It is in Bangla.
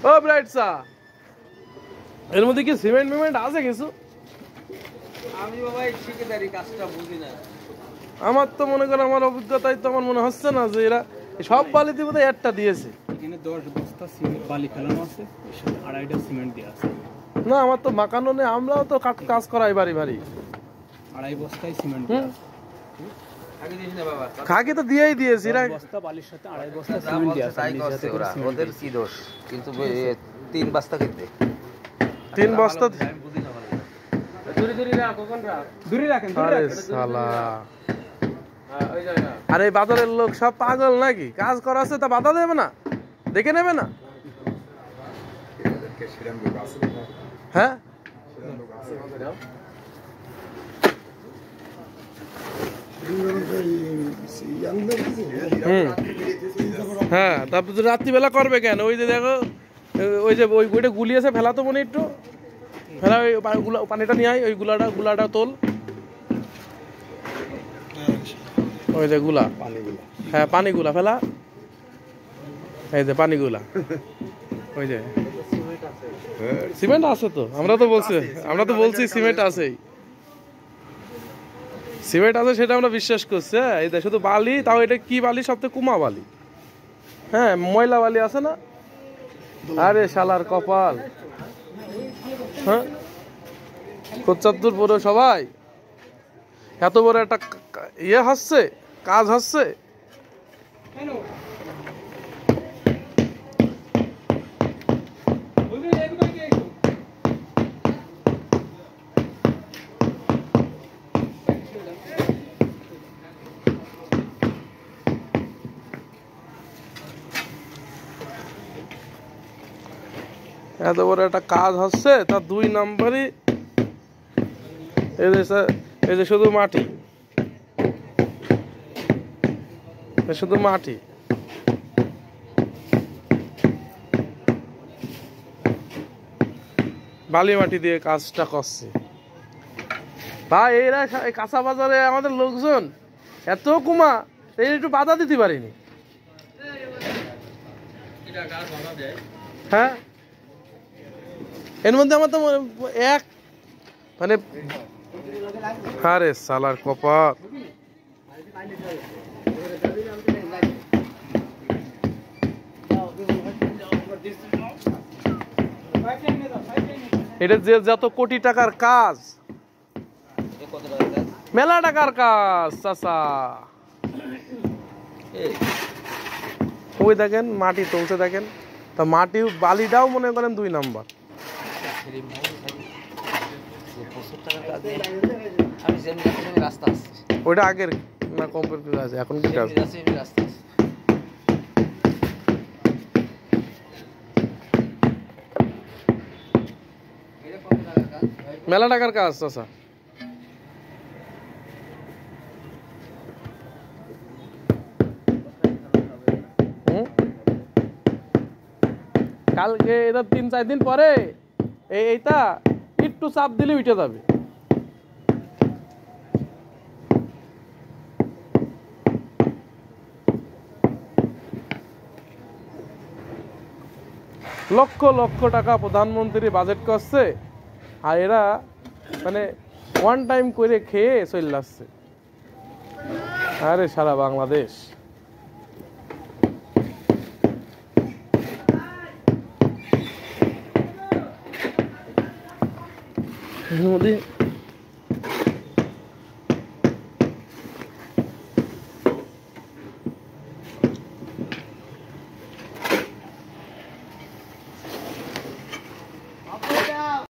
ও ব্রাইট চা এর মধ্যে কি সিমেন্ট মিমেন্ট আছে কিছু? আমি বাবা এই ঠিকাদারি কাজটা বুঝি না। আমার তো মনে করেন আমার অভিজ্ঞতায় তো আমার মনে হচ্ছে না যে এরা সব বালিতে বোধহয় একটা দিয়েছে। এখানে 10 বস্তা সিমেন্ট বালি ফেলানো আছে, এর সাথে 2.5টা সিমেন্ট দেওয়া আছে। না আমার তো মাকানো নেই, আমরাও তো কাজ করাই বাড়ি বাড়ি। 2.5 বস্তায় সিমেন্ট দেওয়া আছে। আগে দিস না বাবা। খাকি তো দিয়েই দিয়েছি এরা। বস্তা বালির সাথে 2.5 বস্তা সিমেন্ট দেওয়া আছে। তাই করছে ওরা, ওদের কি দোষ? কিন্তু 3 বস্তা কিনতে 3 বস্তা আমি বুঝি না ভালো। দূরে রাখো, কোন রাখ? দূরে রাখেন, আরে শালা। আরে বাজারের লোক সব পাগল নাকি? কাজ করাছে তা বাধা দেবে না, দেখে নেবে না? হ্যাঁ হ্যাঁ, তারপর রাত্রিবেলা করবে কেন? ওই যে দেখো ওই যে ওইটা গুলি আছে, ফেলা তো মনে একটু ফেলা, ওই পানিটা নিয়ে আয়, ওই গুলাটা তোল, ওই যে গুলা, হ্যাঁ পানিগুলা ফেলা, এই যে পানিগুলা, ওই যে সিমেন্ট আছে তো, আমরা তো বলছি সিমেন্ট আছেই, সিমেন্ট আছে সেটা আমরা বিশ্বাস করছি। এই যে শুধু বালি, তাও এটা কি বালি? সবথেকে কুমা বালি, হ্যাঁ ময়লা বালি আছে না? আরে শালার কপাল। হ্যাঁ কোচ্চাতুর পুরো সবাই এত বড় একটা ইয়ে হচ্ছে, কাজ হচ্ছে। এত বড় একটা কাজ হচ্ছে, তার 2 নম্বরই এই যে শুধু মাটি, শুধু মাটি। বালি মাটি দিয়ে কাজটা করছে ভাই। এরা কাঁচা বাজারে আমাদের লোকজন এত কুমা, এই একটু বাধা দিতে পারিনি। হ্যাঁ এর মধ্যে আমার তো এক মানে, আরে সালার কপাল। এটা যে যত কোটি টাকার কাজ, মেলা টাকার কাজ চাচা। ওই দেখেন মাটি তুলছে, দেখেন তা মাটি বালিটাও মনে করেন 2 নম্বর। ওইটা আগের না কমপ্লিট আছে, এখন কি কাজ? মেলা টাকার কাজ চাচা। কালকে এটা 3-4 দিন পরে এইটা একটু চাপ দিলে উঠে যাবে। লক্ষ লক্ষ টাকা প্রধানমন্ত্রী বাজেট করছে, আর এরা মানে 1 টাইম করে খেয়ে চলে আসছে। আরে সারা বাংলাদেশ মোদি